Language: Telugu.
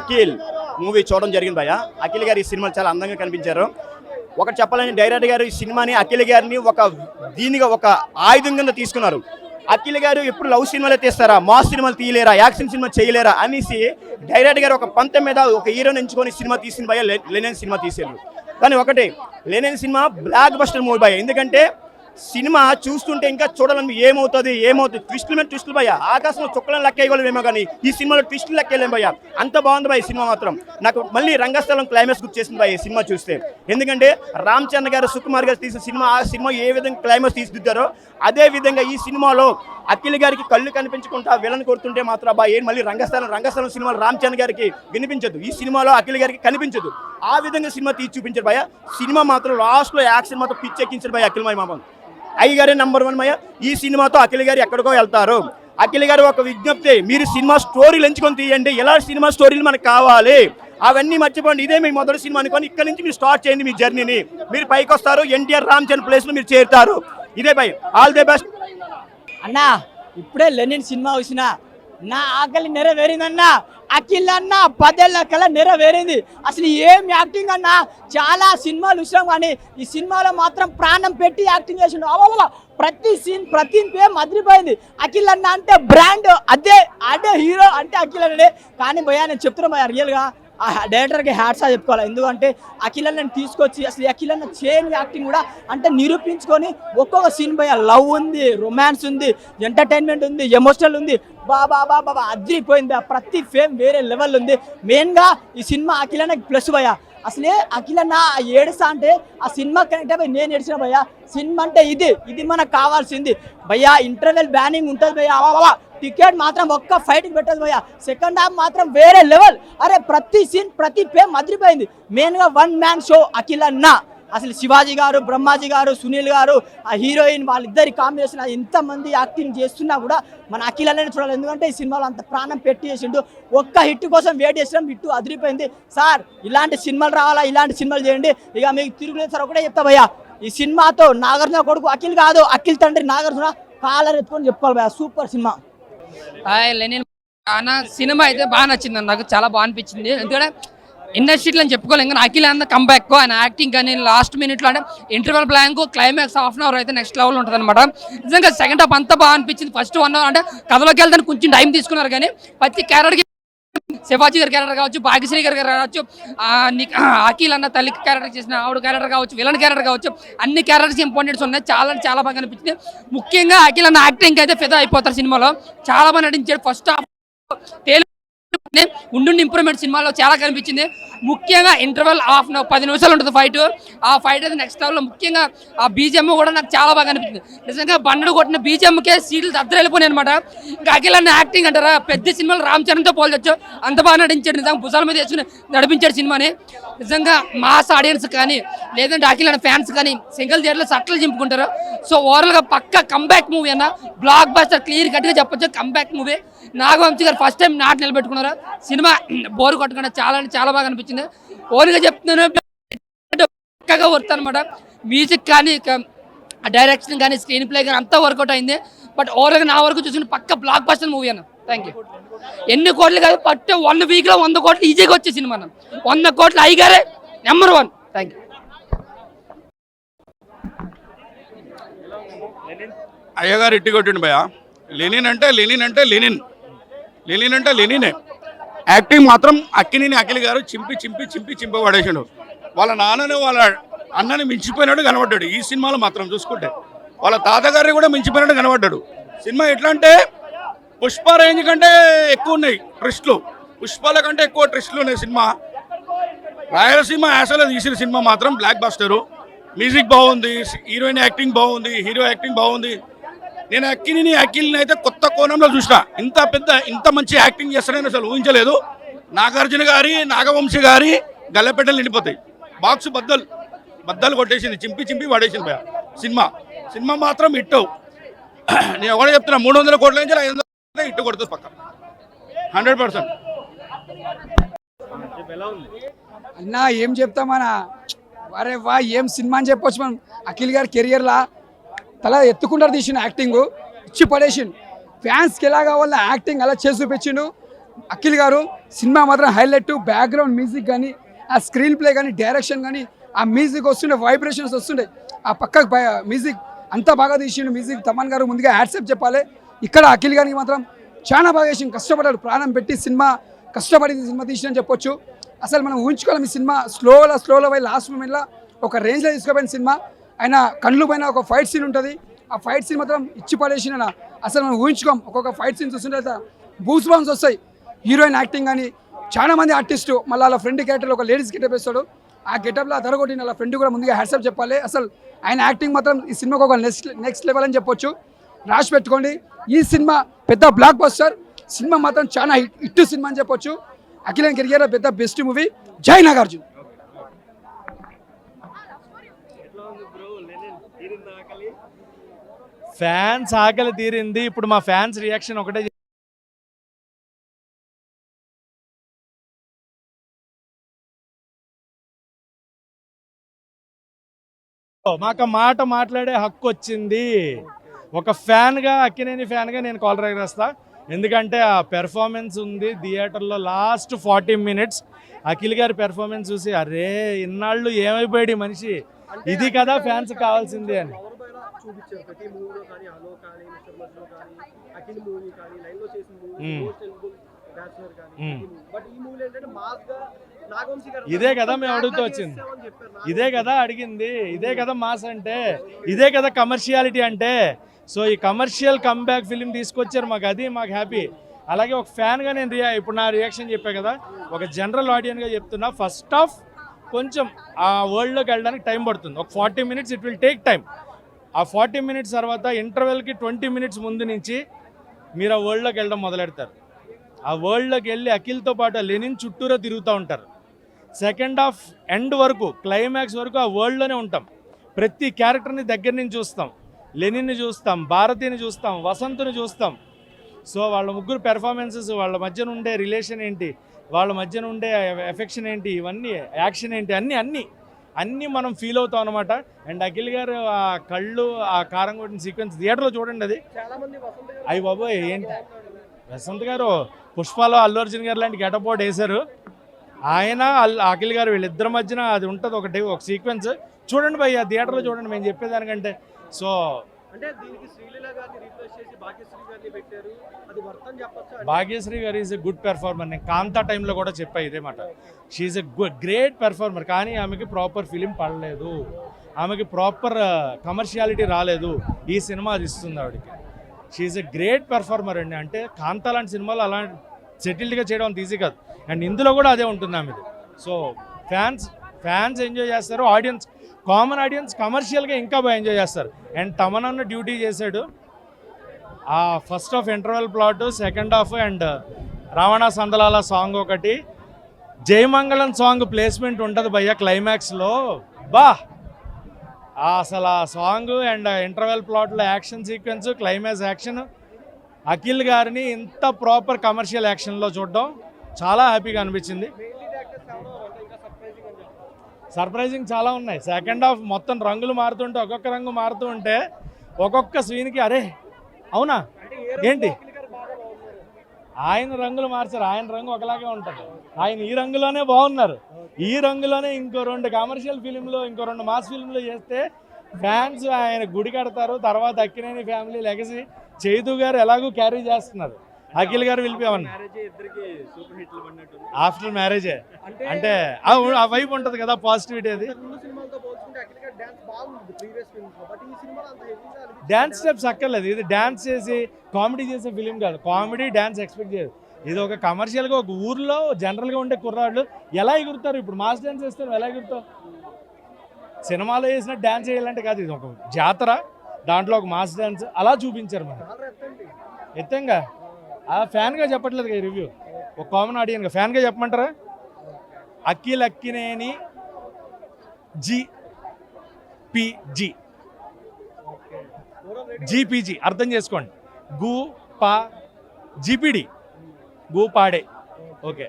అఖిల్ మూవీ చూడడం జరిగింది భయ్య. అఖిల్ గారు ఈ సినిమాలు చాలా అందంగా కనిపించారు. ఒకటి చెప్పాలని డైరెక్టర్ గారు ఈ సినిమాని అఖిల్ గారిని ఒక ఆయుధం కింద తీసుకున్నారు. అఖిల్ గారు ఎప్పుడు లవ్ సినిమాలు తీస్తారా, మాస్ సినిమాలు తీయలేరా, యాక్షన్ సినిమా చేయలేరా అనేసి డైరెక్టర్ గారు ఒక పంతం మీద ఒక హీరోని ఎంచుకొని సినిమా తీసిన భయ్య లెనిన్ సినిమా తీసారు. కానీ ఒకటి Lenin cinema blockbuster movie భయ్య. ఎందుకంటే సినిమా చూస్తుంటే ఇంకా చూడాలని ఏమవుతుంది ట్విస్టులు మీద ట్విస్టులు భయ్య. ఆకాశంలో చుక్కలను లెక్కేయగలమేమో కానీ ఈ సినిమాలో ట్విస్టులు లెక్కేయలేం భయ్య. అంత బాగుంది భయ్య సినిమా మాత్రం. నాకు మళ్ళీ రంగస్థలం క్లైమాక్స్ గుర్తు చేసింది భయ్య సినిమా చూస్తే. ఎందుకంటే రామ్ చరణ్ గారు, సుకుమార్ గారు తీసిన సినిమా, ఆ సినిమా ఏ విధంగా క్లైమాక్స్ తీసిదిద్దారో అదే విధంగా ఈ సినిమాలో అఖిల్ గారికి కళ్ళు కనిపించకుండా విలన్ కొడుతుంటే మాత్రం బాగా మళ్ళీ రంగస్థలం సినిమాలో రామ్ చరణ్ గారికి వినిపించదు, ఈ సినిమాలో అఖిల్ గారికి కనిపించదు. ఆ విధంగా సినిమా తీసి చూపించారు భయ్య. సినిమా మాత్రం లాస్ట్లో యాక్షన్ మాత్రం పిచ్చెక్కించారు భయ్య అఖిల్ మామ. అయ్య గారే నంబర్ 1 భయ్య. ఈ సినిమాతో అఖిల్ గారు ఎక్కడికో వెళ్తారు. అఖిల్ గారు ఒక విజ్ఞప్తి, మీరు సినిమా స్టోరీలు ఎంచుకొని తీయండి. ఎలా సినిమా స్టోరీలు మనకు కావాలి అవన్నీ మర్చిపోండి. ఇదే మీ మొదటి సినిమా అనుకోని ఇక్కడ నుంచి మీరు స్టార్ట్ చేయండి మీ జర్నీని. మీరు పైకి వస్తారు, ఎన్టీఆర్ రామ్ చరణ్ ప్లేస్లో మీరు చేరుతారు. ఇదే భయ్, ఆల్ ది బెస్ట్ అన్నా. ఇప్పుడే లెనిన్ సినిమా వచ్చిన నా ఆకలి నెరవేరిందన్నా. అఖిల్ అన్న 10 ఏళ్ల కల నెరవేరింది. అసలు ఏం యాక్టింగ్ అన్నా. చాలా సినిమాలు చూసాం కానీ ఈ సినిమాలో మాత్రం ప్రాణం పెట్టి యాక్టింగ్ చేసిండు. అవ్వ ప్రతి సీన్ ప్రతి పేరు అదిరిపోయింది. అఖిల్ అన్న అంటే బ్రాండ్, అదే హీరో అంటే అఖిల్ అన్ననే. కానీ భయ్యా నేను చెప్తున్నా భయ్యా, రియల్గా ఆ డైరెక్టర్కి హ్యాట్సా చెప్పుకోవాలి. ఎందుకంటే అఖిల్ అన్నని తీసుకొచ్చి అసలు అఖిల్ అన్న చేయని యాక్టింగ్ కూడా అంటే నిరూపించుకొని ఒక్కొక్క సీన్ భయ్యా లవ్ ఉంది, రొమాన్స్ ఉంది, ఎంటర్టైన్మెంట్ ఉంది, ఎమోషనల్ ఉంది. బాబా అదిరిపోయింది. ప్రతి ఫేమ్ వేరే లెవెల్ ఉంది. మెయిన్గా ఈ సినిమా అఖిల్ అన్నకి ప్లస్ భయ్యా. అసలే అఖిల్ అన్న ఏడుస్తా అంటే ఆ సినిమా కనెక్ట్ అయిపోయి నేను ఏడిచిన భయ్యా. సినిమా అంటే ఇది మనకు కావాల్సింది భయ్యా. ఇంటర్వెల్ బ్యానింగ్ ఉంటుంది భయ్యా. టికెట్ మాత్రం ఒక్క ఫైట్కి పెట్టదు భయ్యా. సెకండ్ హాఫ్ మాత్రం వేరే లెవెల్. అరే ప్రతి సీన్ ప్రతి ఫేమ్ అదిరిపోయింది. మెయిన్గా 1 మ్యాన్ షో అఖిల్ అన్న. అసలు శివాజీ గారు, బ్రహ్మాజీ గారు, సునీల్ గారు, ఆ హీరోయిన్ వాళ్ళిద్దరి కాంబినేషన్ ఎంతమంది యాక్టింగ్ చేస్తున్నా కూడా మన అఖిల్ అన్నని చూడాలి. ఎందుకంటే ఈ సినిమాలో అంత ప్రాణం పెట్టి చేసిండు. ఒక్క హిట్ కోసం వెయిట్ చేసినాం, హిట్ అదిరిపోయింది. సార్ ఇలాంటి సినిమాలు రావాలా, ఇలాంటి సినిమాలు చేయండి. ఇక మీకు తిరుగులేదు సార్, ఒకటే చెప్తా భయ్యా. ఈ సినిమాతో నాగార్జున కొడుకు అఖిల్ కాదు, అఖిల్ తండ్రి నాగార్జున కాలర్ ఎత్తుకొని చెప్పుకోవాలి భయ్యా. Super cinema. లెనిన్ సినిమా అయితే బాగా నచ్చింది, నాకు చాలా బాగా అనిపించింది. ఎందుకంటే ఇండస్ట్రీలో అని చెప్పుకోలేం కానీ అఖిల్ అన్న కంబ్యాక్, ఆయన యాక్టింగ్ కానీ లాస్ట్ మినిట్లో అంటే interval blank, climax half an hour అయితే నెక్స్ట్ లెవెల్ ఉంటుంది అనమాట. నిజంగా సెకండ్ హాఫ్ అంతా బాగా అనిపించింది. ఫస్ట్ 1 అవర్ అంటే కథలోకి వెళ్తాను కొంచెం టైం తీసుకున్నారు కానీ ప్రతి క్యారెక్టర్కి శివాజీ గారి క్యారెక్టర్ కావచ్చు, భాగ్యశ్రీ గారి కావచ్చు, అఖిల్ అన్న తల్లి క్యారెక్టర్ చేసిన ఆవిడ క్యారెక్టర్ కావచ్చు, విలన్ క్యారెక్టర్ కావచ్చు, అన్ని క్యారెక్టర్స్ ఇంపార్టెంట్స్ ఉన్నాయి. చాలా బాగా అనిపించింది. ముఖ్యంగా అఖిల్ అన్న యాక్టింగ్ అయితే ఫిదా అయిపోతారు సినిమాలో. చాలా బాగా నటించాడు. ఫస్ట్ హాఫ్ ఉండు ఇంప్రూవ్మెంట్ సినిమాలో చాలా కనిపించింది. ముఖ్యంగా ఇంటర్వెల్ 10 నిమిషాలు ఉంటుంది ఫైట్. ఆ ఫైట్ అయితే నెక్స్ట్ లెవెల్లో. ముఖ్యంగా ఆ బీజిఎం కూడా నాకు చాలా బాగా అనిపించింది. నిజంగా బండలు కొట్టిన బీజిఎంకే సీట్లు దద్దరు వెళ్ళిపోయినాయి అనమాట. ఇంకా అఖిల్ అన్న యాక్టింగ్ అంటారా, పెద్ద సినిమాలు రామ్ చరణ్తో పోల్చొచ్చు, అంత బాగా నటించాడు. నిజంగా భుజాల మీద వేసుకుని నడిపించాడు సినిమాని. నిజంగా మాస్ ఆడియన్స్ కానీ లేదంటే అఖిల్ అన్న ఫ్యాన్స్ కానీ సింగిల్ థియేటర్లో సట్టలు చింపుకుంటారు. సో ఓవరాల్గా పక్కా కంబ్యాక్ మూవీ అన్న, బ్లాక్ బస్టర్ క్లియర్ కట్గా చెప్పొచ్చు. Comeback movie. నాగవంశీ గారు ఫస్ట్ టైం నాటు నిలబెట్టుకున్నారు. సినిమా బోరు కొట్టకుండా చాలా బాగా అనిపించింది. ఓన్గా చెప్తున్నాను, పక్కగా వర్త్ అనమాట. మ్యూజిక్ కానీ డైరెక్షన్ కానీ స్క్రీన్ ప్లే కానీ అంతా వర్కౌట్ అయింది. బట్ ఓవర్గా నా వరకు చూసిన పక్క బ్లాక్ బస్టర్ మూవీ అన్న. Thank you. ఎన్ని కోట్లు కాదు, బట్ 1 వీక్లో 100 కోట్లు ఈజీగా వచ్చే సినిమా అన్న. 100 కోట్లు అయ్యగారే నెంబర్ 1. Thank you. అయ్యగారు ఇట్టి కొట్టిండు భయ. లెనిన్ అంటే లెనినే. యాక్టింగ్ మాత్రం అఖిల్ గారు చింపి పడేసాడు. వాళ్ళ నాన్నని వాళ్ళ అన్నని మించిపోయినాడు కనబడ్డాడు. ఈ సినిమాలో మాత్రం చూసుకుంటే వాళ్ళ తాతగారిని కూడా మించిపోయినాడు కనబడ్డాడు. సినిమా ఎట్లా అంటే పుష్ప రేంజ్ కంటే ఎక్కువ ఉన్నాయి ట్విస్టులు, పుష్పాల కంటే ఎక్కువ ట్విస్టులు ఉన్నాయి. సినిమా రాయలసీమ యాసలో తీసిన సినిమా మాత్రం బ్లాక్ బస్టరు. మ్యూజిక్ బాగుంది, హీరోయిన్ యాక్టింగ్ బాగుంది, హీరో యాక్టింగ్ బాగుంది. నేను అఖిల్ని అయితే కొత్త కోణంలో చూసిన. ఇంత మంచి యాక్టింగ్ చేస్తానని అసలు ఊహించలేదు. నాగార్జున గారి, నాగవంశీ గారి గల్లపెట్టలు నిండిపోతాయి. బాక్స్ బద్దలు కొట్టేసింది, చింపి పడేసింది భయ. సినిమా మాత్రం హిట్. నేను ఒకటే చెప్తున్నా, 300 కోట్ల నుంచి 500 హిట్ కొడుతుంది పక్క 100%. అన్నా ఏం చెప్తామన్నా, అరే వా ఏం సినిమా అని చెప్పొచ్చు మనం. అఖిల్ గారి కెరియర్లా తల ఎత్తుకుంటారు తీసిన యాక్టింగ్ ఇచ్చి పడేసిండు. ఫ్యాన్స్కి ఎలా కావాలో యాక్టింగ్ అలా చేసి చూపించిండు అఖిల్ గారు. సినిమా మాత్రం హైలైట్. బ్యాక్గ్రౌండ్ మ్యూజిక్ కానీ, ఆ స్క్రీన్ ప్లే కానీ, డైరెక్షన్ కానీ, ఆ మ్యూజిక్ వస్తుండే, వైబ్రేషన్స్ వస్తుండే, ఆ పక్కకు మ్యూజిక్ అంతా బాగా తీసిండు. మ్యూజిక్ తమన్ గారు ముందుగా యాడ్సెప్ చెప్పాలి. ఇక్కడ అఖిల్ గారికి మాత్రం చాలా బాగా చేసి కష్టపడ్డాడు, ప్రాణం పెట్టి సినిమా కష్టపడి సినిమా తీసిందని చెప్పొచ్చు. అసలు మనం ఊహించుకోవాలి, ఈ సినిమా స్లోలో పోయి లాస్ట్ మూమెంట్లో ఒక రేంజ్లో తీసుకుపోయిన సినిమా. ఆయన కళ్ళు పైన ఒక ఫైట్ సీన్ ఉంటుంది, ఆ ఫైట్ సీన్ మాత్రం ఇచ్చి పడేసిన. అసలు మనం ఊహించుకోం, ఒక్కొక్క ఫైట్ సీన్ చూస్తుంటే బూస్ బాంబ్స్ వస్తాయి. హీరోయిన్ యాక్టింగ్ కానీ, చాలా మంది ఆర్టిస్టు మళ్ళీ వాళ్ళ ఫ్రెండ్ క్యారెక్టర్లో ఒక లేడీస్ గెటప్ వేస్తాడు. ఆ గెటప్లో అదరగొట్టిన వాళ్ళ ఫ్రెండ్ కూడా ముందుగా హ్యాట్సాప్ చెప్పాలి. అసలు ఆయన యాక్టింగ్ మాత్రం ఈ సినిమాకు ఒక నెక్స్ట్ లెవెల్ అని చెప్పొచ్చు. రాసి పెట్టుకోండి, ఈ సినిమా పెద్ద బ్లాక్ బస్టర్ సినిమా, మాత్రం చాలా హిట్ సినిమా అని చెప్పొచ్చు. అఖిల్ కెరియర్ పెద్ద బెస్ట్ మూవీ. జై నాగార్జున. ఫ్యాన్స్ ఆకలి తీరింది. ఇప్పుడు మా ఫ్యాన్స్ రియాక్షన్ ఒకటే, మాకు మాట మాట్లాడే హక్కు వచ్చింది. ఒక ఫ్యాన్గా, అక్కినేని ఫ్యాన్గా నేను కాలర్ ఎగరేస్తా. ఎందుకంటే ఆ పెర్ఫార్మెన్స్ ఉంది థియేటర్లో. లాస్ట్ 40 minutes అఖిల్ గారి పెర్ఫార్మెన్స్ చూసి అరే ఇన్నాళ్ళు ఏమైపోయాడు మనిషి, ఇది కదా ఫ్యాన్స్ కావాల్సింది అని. ఇదే కదా మేము అడుగుతూ వచ్చింది, ఇదే కదా అడిగింది, ఇదే కదా మాస్ అంటే, ఇదే కదా కమర్షియాలిటీ అంటే. సో ఈ కమర్షియల్ కమ్బ్యాక్ ఫిలిం తీసుకొచ్చారు మాకు, అది మాకు హ్యాపీ. అలాగే ఒక ఫ్యాన్గా నేను ఇప్పుడు నా రియాక్షన్ చెప్పా కదా, ఒక జనరల్ ఆడియన్గా చెప్తున్నా. ఫస్ట్ ఆఫ్ కొంచెం ఆ వరల్డ్లోకి వెళ్ళడానికి టైం పడుతుంది, ఒక 40 minutes it will take time. ఆ 40 minutes తర్వాత ఇంటర్వెల్కి 20 minutes ముందు నుంచి మీరు ఆ వరల్డ్లోకి వెళ్ళడం మొదలెడతారు. ఆ వరల్డ్లోకి వెళ్ళి అఖిల్తో పాటు లెనిన్ చుట్టూరా తిరుగుతూ ఉంటారు. సెకండ్ హాఫ్ ఎండ్ వరకు, క్లైమాక్స్ వరకు ఆ వరల్డ్లోనే ఉంటాం. ప్రతి క్యారెక్టర్ని దగ్గర నుంచి చూస్తాం. లెనిన్ని చూస్తాం, భారతిని చూస్తాం, వసంత్ని చూస్తాం. సో వాళ్ళ ముగ్గురు పెర్ఫార్మెన్సెస్, వాళ్ళ మధ్యన ఉండే రిలేషన్ ఏంటి, వాళ్ళ మధ్యన ఉండే ఎఫెక్షన్ ఏంటి, ఇవన్నీ యాక్షన్ ఏంటి, అన్నీ మనం ఫీల్ అవుతాం అనమాట. అండ్ అఖిల్ గారు ఆ కళ్ళు, ఆ కారం కొట్టిన సీక్వెన్స్ థియేటర్లో చూడండి, అది అయ్యి బాబోయ్ ఏంటి. వసంత్ గారు పుష్పలో అల్లు అర్జున్ గారు లాంటి గెటపోట్ వేశారు. ఆయన అఖిల్ గారు వీళ్ళిద్దరి మధ్యన అది ఉంటుంది ఒకటి, ఒక సీక్వెన్స్ చూడండి భయ్య, థియేటర్లో చూడండి మేము చెప్పేదానికంటే. సో అంటే దీనికి శ్రీలీల గారిని రీప్లేస్ చేసి భాగ్యశ్రీ గారిని పెట్టారు, అది వర్తం చెప్పొచ్చు. భాగ్యశ్రీ గారు ఈజ్ ఎ గుడ్ పెర్ఫార్మర్. నేను కాంతా టైంలో కూడా చెప్పా ఇదే మాట. షీఈ్ ఎ గ్రేట్ పెర్ఫార్మర్, కానీ ఆమెకి ప్రాపర్ ఫిలిం పడలేదు, ఆమెకి ప్రాపర్ కమర్షియాలిటీ రాలేదు. ఈ సినిమా అది ఇస్తుంది ఆవిడకి. షీఈ్ ఎ గ్రేట్ పెర్ఫార్మర్ అండి. అంటే కాంతా లాంటి సినిమాలు అలా సెటిల్డ్గా చేయడం అంత ఈజీ కాదు. అండ్ ఇందులో కూడా అదే ఉంటుంది ఆమెది. సో ఫ్యాన్స్ ఎంజాయ్ చేస్తారు, ఆడియన్స్, కామన్ ఆడియన్స్ కమర్షియల్గా ఇంకా బాగా ఎంజాయ్ చేస్తారు. అండ్ తమనన్న డ్యూటీ చేశాడు. ఆ first half interval plot, second half and రావణ సందలాల సాంగ్ ఒకటి, జయమంగళం సాంగ్ ప్లేస్మెంట్ ఉంటుంది భయ్య క్లైమాక్స్లో. బా అసలు ఆ సాంగ్ అండ్ ఇంటర్వెల్ ప్లాట్లో action sequence, climax action, Akhil గారిని ఇంత ప్రాపర్ కమర్షియల్ యాక్షన్లో చూడడం చాలా హ్యాపీగా అనిపించింది. సర్ప్రైజింగ్ చాలా ఉన్నాయి. సెకండ్ హాఫ్ మొత్తం రంగులు మారుతుంటే, ఒక్కొక్క రంగు మారుతూ ఉంటే ఒక్కొక్క సీన్కి అరే అవునా ఏంటి, ఆయన రంగులు మార్చారు, ఆయన రంగు ఒకలాగే ఉంటుంది. ఆయన ఈ రంగులోనే బాగున్నారు, ఈ రంగులోనే ఇంకో 2 కమర్షియల్ ఫిలింలు, ఇంకో 2 మాస్ ఫిలింలు చేస్తే ఫ్యాన్స్ ఆయన గుడి కడతారు. తర్వాత అక్కినేని ఫ్యామిలీ లెగసీ చైతు గారు ఎలాగూ క్యారీ చేస్తున్నారు. అఖిల్ గారు వెళ్ళిపోయామని ఆఫ్టర్ మ్యారేజే అంటే ఆ వైపు ఉంటుంది కదా, పాజిటివిటీ. అది డ్యాన్స్ స్టెప్స్ అక్కర్లేదు, ఇది డ్యాన్స్ చేసి కామెడీ చేసే ఫిలిం కాదు. కామెడీ డ్యాన్స్ ఎక్స్పెక్ట్ చేయదు. ఇది ఒక కమర్షియల్గా, ఒక ఊర్లో జనరల్గా ఉండే కుర్రాళ్ళు ఎలా ఎగురుతారు, ఇప్పుడు మాస్ డ్యాన్స్ చేస్తారు ఎలా ఎగురుతారు, సినిమాలో వేసిన డ్యాన్స్ వేయాలంటే కాదు. ఇది ఒక జాతర, దాంట్లో ఒక మాస్ డ్యాన్స్ అలా చూపించారు. మనం ఎత్తంగా ఆ ఫ్యాన్గా చెప్పట్లేదు కదా రివ్యూ, ఒక కామన్ ఆడియన్గా ఫ్యాన్గా చెప్పమంటారా? అఖిల్ అక్కినేని జీపీజీ అర్థం చేసుకోండి. గు పా జీపీడి, గు పాడే. ఓకే.